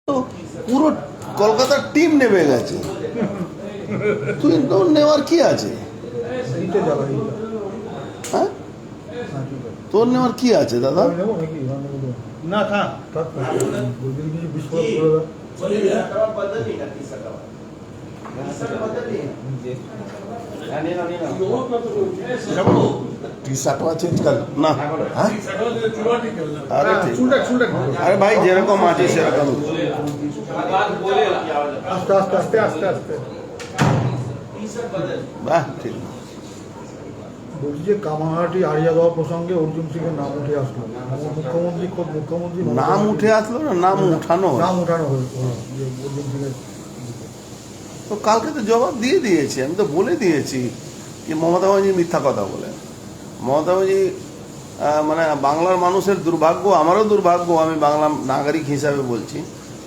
তো পুরো কলকাতার টিম নেমে গেছে, তুই তো নেওয়ার কি আছে? হ্যাঁ, তোর নেওয়ার কি আছে দাদা? না থাক टी शर्टवा चेंज कर ना। हाँ? अरे ठीक, अरे भाई যেরকম আছে সেরকম। আস্তে আস্তে আস্তে আস্তে আস্তে বাহ, ঠিক। বলছি যে কামারহাটি আড়িয়া দেওয়া প্রসঙ্গে অর্জুন সিং এর নাম উঠে আসলো, মুখ্যমন্ত্রী খোদ মুখ্যমন্ত্রী নাম উঠে আসলো না, নাম উঠানো হলো? নাম উঠানো হলো যে অর্জুন সিং এর। তো কালকে তো জবাব দিয়ে দিয়েছি, আমি তো বলে দিয়েছি যে মমতা ব্যানার্জি মিথ্যা কথা বলে। মমতা ব্যানার্জি মানে বাংলার মানুষের দুর্ভাগ্য, আমারও দুর্ভাগ্য, আমি বাংলা নাগরিক হিসাবে বলছি,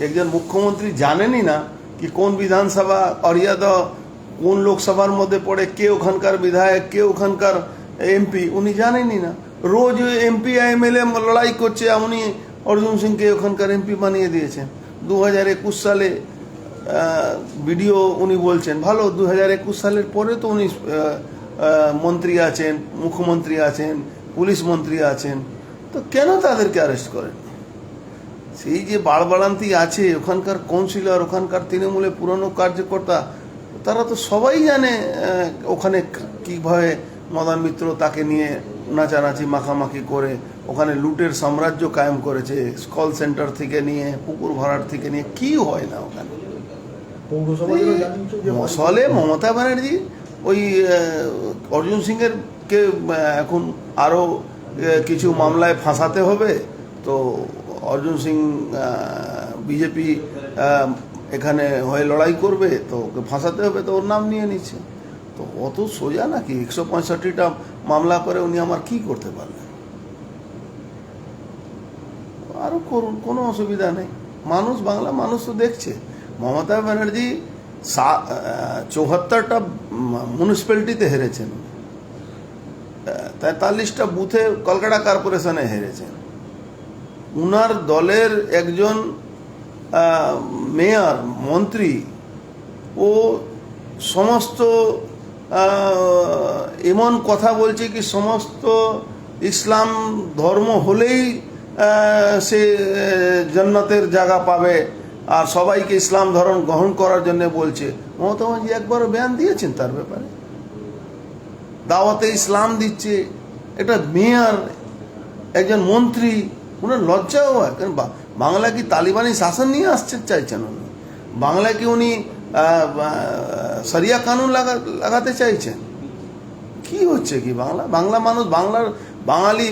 একজন মুখ্যমন্ত্রী জানেনই না কি কোন বিধানসভা অরিয়াদা কোন লোকসভার মধ্যে পড়ে, কে ওখানকার বিধায়ক, কে ওখানকার এমপি, উনি জানেনই না। রোজ এমপি এমএলএ লড়াই করছে, উনি অর্জুন সিংকে ওখানকার এমপি বানিয়ে দিয়েছেন। 2021 সালে ভিডিও উনি বলছেন ভালো, 2021 সালের পরে তো উনি মন্ত্রী আছেন, মুখ্যমন্ত্রী আছেন, পুলিশ মন্ত্রী আছেন, তো কেন তাদেরকে অ্যারেস্ট করেন? সেই যে বাড়বাড়ান্তি আছে ওখানকার কাউন্সিলর, ওখানকার তৃণমূলের পুরনো কার্যকর্তা, তারা তো সবাই জানে ওখানে কীভাবে মদন মিত্র তাকে নিয়ে নাচানাচি মাখামাখি করে ওখানে লুটের সাম্রাজ্য কায়েম করেছে, কল সেন্টার থেকে নিয়ে পুকুর ভরাট থেকে নিয়ে কি হয় না ওখানে। মশলে মমতা ব্যানার্জি ওই অর্জুন সিংয়ের কে এখন আরও কিছু মামলায় ফাঁসাতে হবে, তো অর্জুন সিং বিজেপি এখানে হয়ে লড়াই করবে, তো ওকে ফাঁসাতে হবে, তো ওর নাম নিয়ে নিচ্ছে। তো অত সোজা নাকি 165টা মামলা করে উনি আমার কি করতে পারবেন? আরও করুন, কোনো অসুবিধা নেই। মানুষ, বাংলা মানুষ তো দেখছে। মমতা ব্যানার্জি 74টা মিউনিসিপ্যালিটিতে হেরেছেন, 43টা বুথে কলকাতা কর্পোরেশনে হেরেছেন। উনার দলের একজন মেয়র, মন্ত্রী, ও সমস্ত এমন কথা বলছে কি সমস্ত ইসলাম ধর্ম হলেই সে জান্নাতের জায়গা পাবে, আর সবাইকে ইসলাম ধর্ম গ্রহণ করার জন্য বলছে। মমতা ব্যানার্জি একবারও বয়ান দিয়েছেন তার ব্যাপারে? দাওয়াতে ইসলাম দিচ্ছে একটা মেয়র, একজন মন্ত্রী, উনার লজ্জাও হয়? কারণ বাংলা কি তালিবানি শাসন নিয়ে আসছেন চাইছেন উনি? বাংলা কি উনি শরিয়া কানুন লাগাতে চাইছেন? কি হচ্ছে কি বাংলা মানুষ, বাঙালি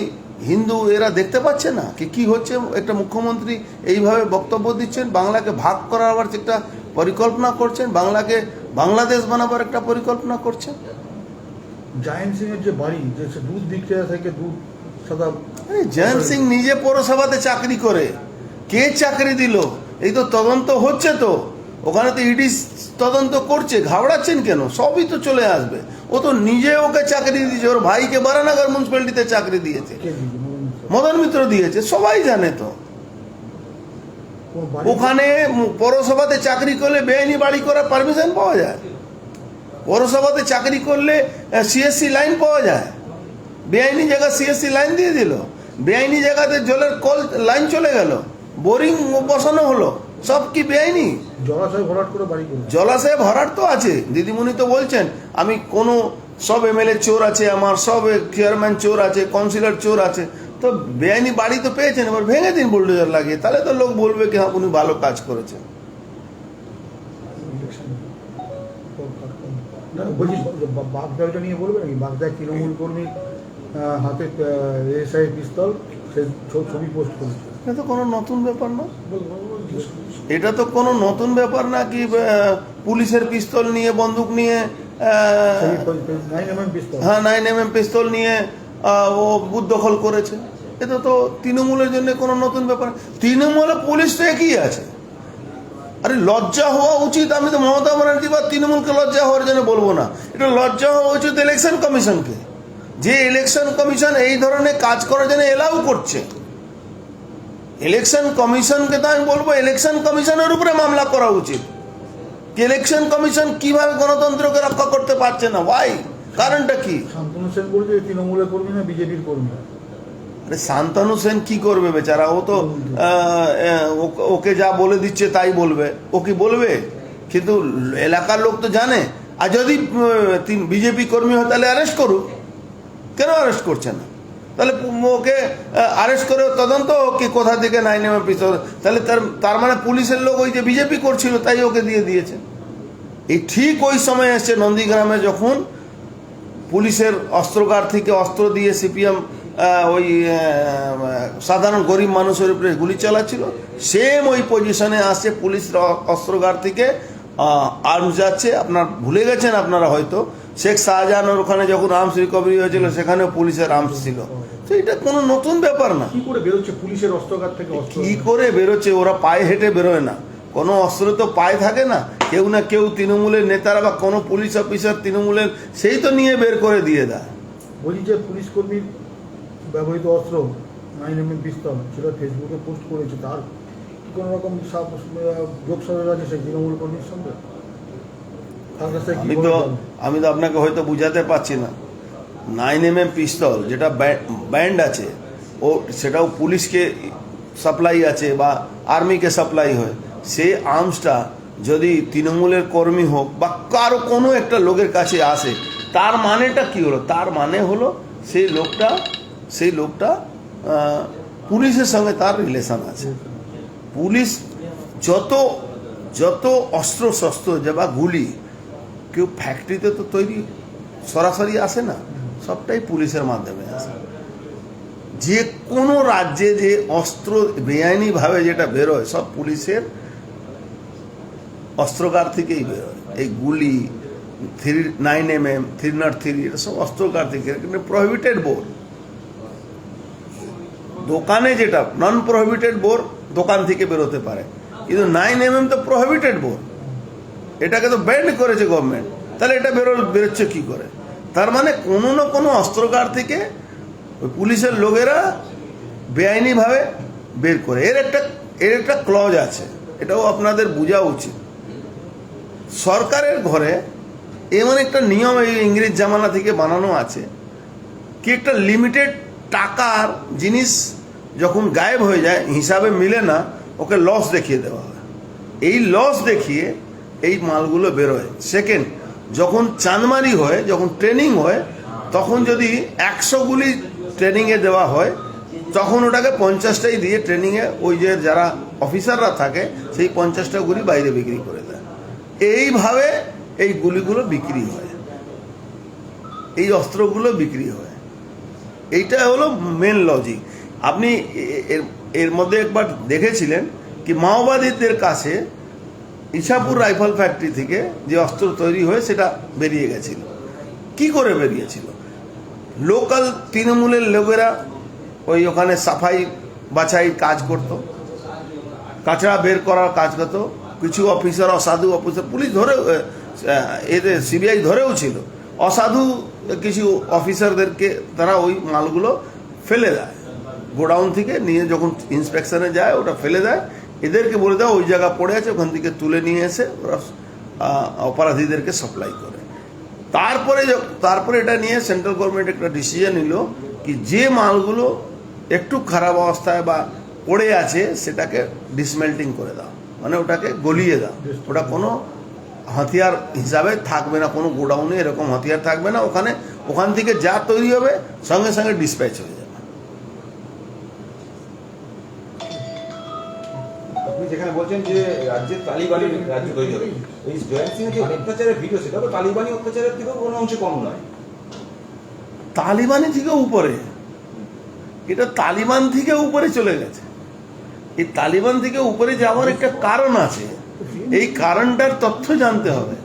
হিন্দু এরা দেখতে পাচ্ছে না কি কি হচ্ছে? একটা মুখ্যমন্ত্রী এইভাবে বক্তব্য দিচ্ছেন, বাংলাকে ভাগ করার আবার একটা পরিকল্পনা করছেন, বাংলাকে বাংলাদেশ বানাবার একটা পরিকল্পনা করছেন। জয়ন্ত সিং এর যে বাড়ি, যে দুধ বিক্রেতা থেকে দুধ সাদা, জয়ন্ত সিং নিজে পৌরসভাতে চাকরি করে, কে চাকরি দিল এই তো তদন্ত হচ্ছে, তো ওখানে তো ইডি তদন্ত করছে, ঘাবড়াচ্ছেন কেন? সবই তো চলে আসবে। ও তো নিজে ওকে চাকরি দিয়েছে, ওর ভাইকে বারানগর মিউনিসিপ্যালিটিতে চাকরি দিয়েছে, মদন মিত্র দিয়েছে, সবাই জানে। তো ওখানে পৌরসভাতে চাকরি করলে বেআইনি বাড়ি করার পারমিশন পাওয়া যায়, পৌরসভাতে চাকরি করলে সিএসসি লাইন পাওয়া যায়। বেআইনি জায়গা সিএসসি লাইন দিয়ে দিল, বেআইনি জায়গাতে জলের কল লাইন চলে গেল, বোরিং বসানো হলো, সব কি বেআইনি? জলাশয় ভরাট করে বাড়ি করে, জলাশয় ভরাট তো আছে, দিদিমণি তো বলছেন আমি কোনো সব এমএলএ চোর আছে, আমার সব চেয়ারম্যান চোর আছে, কাউন্সিলর চোর আছে, তো বেআইনি বাড়ি তো পেয়েছেন, এবার ভেঙে দিন বুলডোজার লাগিয়ে, তাহলে তো লোক বলবে কি হ্যাঁ উনি ভালো কাজ করেছেন। বাগদাটা নিয়ে বলবে নাকি? বাগদায় তৃণমূল কর্মীর হাতে এসআই পিস্তল, সে ছবি পোস্ট করেছে। এটা তো কোনো নতুন ব্যাপার না, এটা তো কোনো নতুন ব্যাপার না কি পুলিশের পিস্তল নিয়ে, বন্দুক নিয়ে, হ্যাঁ 9mm পিস্তল নিয়ে ও বুথ দখল করেছে। এটা তো তৃণমূলের জন্য কোনো নতুন ব্যাপার। তৃণমূলে পুলিশ তো একই আছে। আরে লজ্জা হওয়া উচিত, আমি তো মমতা ব্যানার্জি বা তৃণমূলকে লজ্জা হওয়ার জন্য বলবো না, এটা লজ্জা হওয়া উচিত ইলেকশন কমিশনকে, যে ইলেকশন কমিশন এই ধরনের কাজ করার জন্য এলাও করছে। ইলেকশন কমিশনকে তো আমি বলবো ইলেকশন কমিশনের উপরে মামলা করা উচিত। ইলেকশন কমিশন কিভাবে গণতন্ত্রকে রক্ষা করতে পারছে না? ওয়াই? কারণটা কি? শান্তনু সেন বলছে তৃণমূলের কর্মী না বিজেপির কর্মী। আরে শান্তনু সেন কি করবে বেচারা? ও তো ওকে যা বলে দিচ্ছে তাই বলবে। ও কি বলবে? কিন্তু এলাকার লোক তো জানে। আর যদি বিজেপি কর্মী হয় তাহলে অ্যারেস্ট করুক। কেন অ্যারেস্ট করছে না? তাহলে ওকে অ্যারেস্ট করে তদন্ত কি কোথা থেকে 9mm পিস্তল, তাহলে তার মানে পুলিশের লোক ওই যে বিজেপি করছিল তাই ওকে দিয়ে দিয়েছে। এই ঠিক ওই সময় এসছে নন্দীগ্রামে যখন পুলিশের অস্ত্রগার থেকে অস্ত্র দিয়ে সিপিএম ওই সাধারণ গরিব মানুষের উপরে গুলি চালাচ্ছিল, সেম ওই পজিশনে আসছে পুলিশের অস্ত্রগার থেকে আর্মস যাচ্ছে। আপনার ভুলে গেছেন আপনারা হয়তো, শেখ শাহজাহানের ওখানে যখন আর্মস রিকভারি হয়েছিল সেখানেও পুলিশের আর্মস ছিল। তো এটা কোনো নতুন ব্যাপার না। কি করে বেরোচ্ছে পুলিশের অস্ত্রগার থেকে অস্ত্র? কি করে বেরোচ্ছে? ওরা পায়ে হেঁটে বেরোয় না, কোনো অস্ত্র তো পায়ে থাকে না। কেউ না কেউ তৃণমূলের নেতারা বা কোনো পুলিশ অফিসার তৃণমূলের সেই তো নিয়ে বের করে দিয়ে দেয়। বলছি যে পুলিশ কর্মীর ব্যবহৃত অস্ত্র 9mm পিস্তল সেটা ফেসবুকে পোস্ট করেছে, তার কোনো রকম যোগসাজশ আছে সেই তৃণমূল কর্মীর সঙ্গে? তার কাছে কি আমি তো আপনাকে হয়তো বুঝাতে পারছি না। 9mm পিস্তল যেটা ব্যান্ড আছে, ও সেটাও পুলিশকে সাপ্লাই আছে বা আর্মিকে সাপ্লাই হয়। সেই আর্মসটা যদি তৃণমূলের কর্মী হোক বা কারো কোনো একটা লোকের কাছে আসে, তার মানেটা কি হলো? তার মানে হলো সেই লোকটা পুলিশের সঙ্গে তার রিলেশন আছে। পুলিশ যত অস্ত্র শস্ত্র বা গুলি কেউ ফ্যাক্টরিতে তো তৈরি সরাসরি আসে না, সবটাই পুলিশের মাধ্যমে আসে। যে কোনো রাজ্যে যে অস্ত্র বেআইনিভাবে যেটা বেরোয় সব পুলিশের অস্ত্রগার থেকেই বেরোয়। এই গুলি 9mm 303 এটা সব অস্ত্রগার থেকে, কিন্তু প্রহিবিটেড বোর দোকানে যেটা নন প্রহিবিটেড বোর দোকান থেকে বেরোতে পারে, কিন্তু 9mm তো প্রহিবিটেড বোর, এটাকে তো ব্যান্ড করেছে গভর্নমেন্ট। তাহলে এটা বেরোচ্ছে কি করে? তার মানে কোনো না কোনো অস্ত্রগার থেকে ওই পুলিশের লোকেরা বেআইনিভাবে বের করে। এর একটা ক্লজ আছে, এটাও আপনাদের বোঝা উচিত। সরকারের ঘরে এমন একটা নিয়ম এই ইংরেজ জামানা থেকে বানানো আছে কি একটা লিমিটেড টাকার জিনিস যখন গায়েব হয়ে যায়, হিসাবে মিলে না, ওকে লস দেখিয়ে দেওয়া হয়। এই লস দেখিয়ে এই মালগুলো বেরোয়। সেকেন্ড, যখন চাঁদমারি হয়, যখন ট্রেনিং হয়, তখন যদি 100 গুলি ট্রেনিংয়ে দেওয়া হয়, তখন ওটাকে 50টাই দিয়ে ট্রেনিংয়ে ওই যে যারা অফিসাররা থাকে সেই 50টা গুলি বাইরে বিক্রি করে দেয়। এইভাবে এই গুলিগুলো বিক্রি হয়, এই অস্ত্রগুলো বিক্রি হয়। এইটা হলো মেন লজিক। আপনি এর মধ্যে একবার দেখেছিলেন কি মাওবাদীদের কাছে ইছাপুর রাইফেল ফ্যাক্টরি থেকে যে অস্ত্র তৈরি হয়ে সেটা বেরিয়ে গেছিল। কি করে বেরিয়েছিল? লোকাল তৃণমূলের লোকেরা ওই ওখানে সাফাই বাছাই কাজ করত, কাঁচড়া বের করার কাজ করতো। কিছু অফিসার, অসাধু অফিসার, পুলিশ ধরে এদের সিবিআই ধরেও ছিল, অসাধু কিছু অফিসারদেরকে তারা ওই মালগুলো ফেলে দেয় গোডাউন থেকে নিয়ে, যখন ইন্সপেকশনে যায় ওটা ফেলে দেয়। এদেরকে বলে দেয় ওই জায়গা পড়ে আছে, ওখান থেকে তুলে নিয়ে এসে ওরা অপরাধীদেরকে সাপ্লাই করে। তারপরে এটা নিয়ে সেন্ট্রাল গভর্নমেন্ট একটা ডিসিশন নিল কি যে মালগুলো একটু খারাপ অবস্থায় বা পড়ে আছে সেটাকে ডিসমেল্টিং করে দাও, মানে ওটাকে গলিয়ে দাও। ওটা কোনো হাতিয়ার হিসাবে থাকবে না, কোনো গোডাউনে এরকম হাতিয়ার থাকবে না। ওখান থেকে যা তৈরি হবে সঙ্গে সঙ্গে ডিসপ্যাচ হয়ে যাবে। আপনি যেখানে বলছেন যে রাজ্যের তালিবানি রাজ্য তৈরি হবে, এই জয়ন্ত সিং যে অত্যাচারের ভিডিও, সেটা তো তালিবানি অত্যাচারের থেকেও কোনো অংশে কম নয়। তালিবানি থেকে উপরে, এটা তালিবান থেকে উপরে চলে গেছে। এই তালিবান থেকে উপরে যাওয়ার একটা কারণ আছে, এই কারণটার তথ্য জানতে হবে।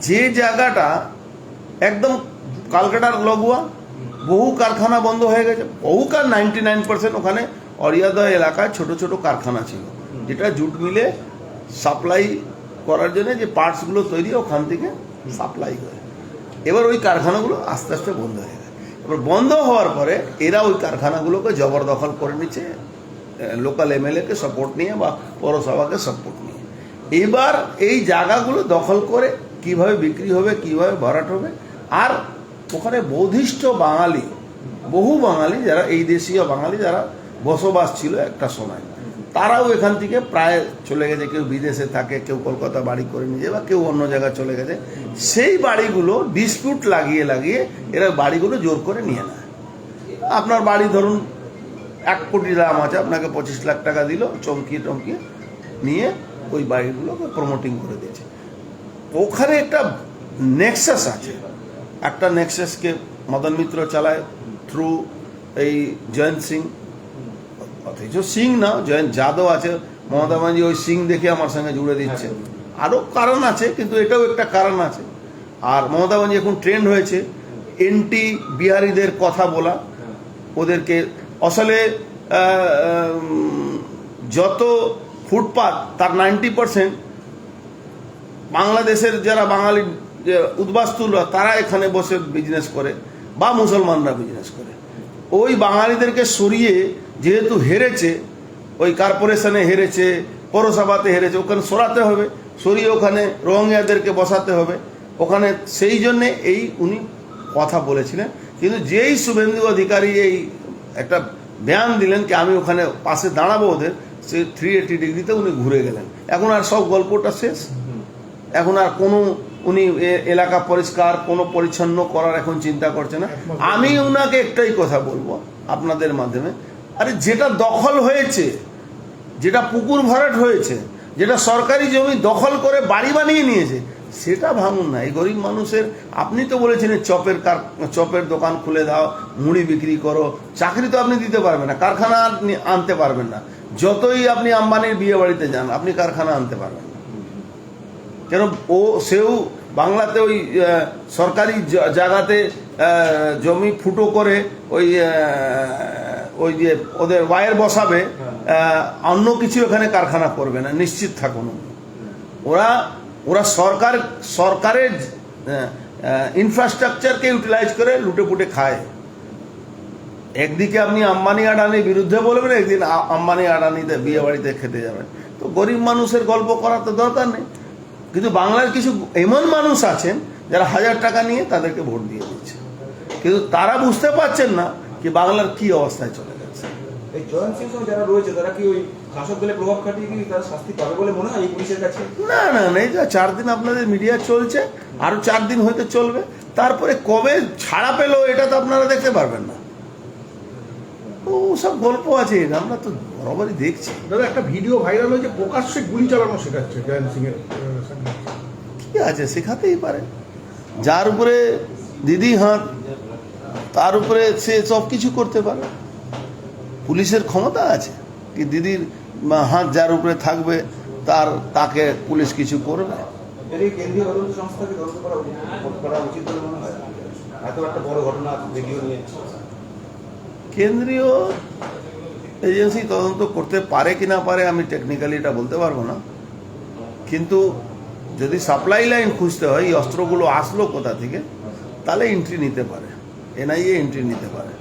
যে জায়গাটা একদম কালকাটার লগোয়া, বহু কারখানা বন্ধ হয়ে গেছে, 99% ওখানে অরিয়াদা এলাকায় ছোট ছোট কারখানা ছিল, যেটা জুট মিলে সাপ্লাই করার জন্য যে পার্টসগুলো তৈরি ওখান থেকে সাপ্লাই করে। এবার ওই কারখানাগুলো আস্তে আস্তে বন্ধ হয়ে গেছে। এবার বন্ধ হওয়ার পরে এরা ওই কারখানাগুলোকে জবরদখল করে নিচ্ছে লোকাল এমএলএকে সাপোর্ট নিয়ে বা পৌরসভাকে সাপোর্ট নিয়ে। এবার এই জায়গাগুলো দখল করে কিভাবে বিক্রি হবে, কিভাবে ভরাট হবে, আর ওখানে বৌদ্ধিষ্ট বাঙালি, বহু বাঙালি যারা এই দেশীয় বাঙালি যারা বসবাস ছিল একটা সময়, তারাও এখান থেকে প্রায় চলে গেছে। কেউ বিদেশে থাকে, কেউ কলকাতা বাড়ি করে নিয়ে যায়, বা কেউ অন্য জায়গায় চলে গেছে। সেই বাড়িগুলো ডিসপিউট লাগিয়ে লাগিয়ে এরা বাড়িগুলো জোর করে নিয়ে নেয়। আপনার বাড়ি ধরুন 1 কোটি দাম আছে, আপনাকে 25 লাখ টাকা দিল, চমকিয়ে টমকিয়ে নিয়ে ওই বাড়িগুলোকে প্রমোটিং করে দিয়েছে। ওখানে একটা নেক্সাস আছে, একটা নেক্সাসকে মদন মিত্র চালায় থ্রু এই জয়ন্ত সিং, অথচ সিং না, জয়ন্ত যাদব আছে। মমতা ব্যানার্জি ওই সিং দেখে আমার সঙ্গে জুড়ে দিচ্ছে। আরও কারণ আছে, কিন্তু এটাও একটা কারণ আছে। আর মমতা ব্যানার্জি এখন ট্রেন্ড হয়েছে এন্টি বিহারিদের কথা বলা, ওদেরকে আসলে যত ফুটপাত তার 90% বাংলাদেশের যারা বাঙালি উদ্বাস্তুরা তারা এখানে বসে বিজনেস করে, বা মুসলমানরা বিজনেস করে। ওই বাঙালিদেরকে সরিয়ে, যেহেতু হেরেছে, ওই কর্পোরেশনে হেরেছে, পৌরসভাতে হেরেছে, ওখানে সরাতে হবে, সরিয়ে ওখানে রোহিঙ্গাদেরকে বসাতে হবে ওখানে। সেই জন্যে এই উনি কথা বলেছিলেন। কিন্তু যেই শুভেন্দু অধিকারী এই একটা বয়ান দিলেন কি আমি ওখানে পাশে দাঁড়াবো ওদের, সে 380 ডিগ্রিতে উনি ঘুরে গেলেন। এখন আর সব গল্পটা শেষ। এখন আর কোনো উনি এলাকা পরিষ্কার, কোনো পরিচ্ছন্ন করার এখন চিন্তা করছে না। আমি উনাকে একটাই কথা বলবো আপনাদের মাধ্যমে, আরে যেটা দখল হয়েছে, যেটা পুকুর ভরাট হয়েছে, যেটা সরকারি জমি দখল করে বাড়ি বানিয়ে নিয়েছে, সেটা ভাঙুন না। এই গরিব মানুষের, আপনি তো বলেছিলেন চপের দোকান খুলে দাও, মুড়ি বিক্রি করো, চাকরি তো আপনি দিতে পারবেন না, কারখানা আনতে পারবেন না। যতই আপনি আম্বানির বিয়ে বাড়িতে যান, আপনি কারখানা আনতে পারবেন না। কেন সেও বাংলাতে ওই সরকারি জায়গাতে জমি ফুটো করে ওই যে ওদের ওয়ার বসাবে, অন্য কিছু এখানে কারখানা করবে না, নিশ্চিত থাকুন। ওরা সরকারের ইনফ্রাস্ট্রাকচারকে ইউটিলাইজ করে লুটে পুটে খায়। একদিকে আপনি আম্বানি আডানির বিরুদ্ধে বলবেন, একদিন আম্বানি আডানিতে বিয়ে বাড়িতে খেতে যাবেন। তো গরিব মানুষের গল্প করার তো দরকার নেই। কিন্তু বাংলার কিছু এমন মানুষ আছেন যারা 1000 টাকা নিয়ে তাদেরকে ভোট দিয়ে দিচ্ছে, কিন্তু তারা বুঝতে পারছেন না কি বাংলার কি অবস্থায় চলে গেছে। এই জয়ন্ত সিং সঙ্গে যারা রয়েছে তারা কি ওই শাসক দলের প্রভাব খাটিয়ে কি তারা শাস্তি পাবে বলে মনে হয় এই পুলিশের কাছে? না না না, এই যে 4 দিন আপনাদের মিডিয়া চলছে, আরো 4 দিন হয়তো চলবে, তারপরে কবে ছাড়া পেলো এটা তো আপনারা দেখতে পারবেন না। ও সব গল্প আছে, আমরা তো বরাবরই দেখছি। দাদা, একটা ভিডিও ভাইরাল হয়েছে, প্রকাশ্যে গুলি চালানো শেখাচ্ছে জয়ন্ত সিং এর সঙ্গে। কি আছে, শেখাতেই পারে। যার উপরে দিদি হাত, তার উপরে সে সব কিছু করতে পারে। পুলিশের ক্ষমতা আছে কি দিদির হাত যার উপরে থাকবে তাকে পুলিশ কিছু করবে? এই কেন্দ্রীয় তদন্ত সংস্থাকে তদন্ত করা উচিত বলে মনে হয়? এত একটা বড় ঘটনা ভিডিও নিয়ে কেন্দ্রীয় এজেন্সি তদন্ত করতে পারে কি না পারে আমি টেকনিক্যালি এটা বলতে পারবো না। কিন্তু যদি সাপ্লাই লাইন খুঁজতে হয়, এই অস্ত্রগুলো আসলো কোথা থেকে, তাহলে এন্ট্রি নিতে পারে, এনআইএ এন্ট্রি নিতে পারে।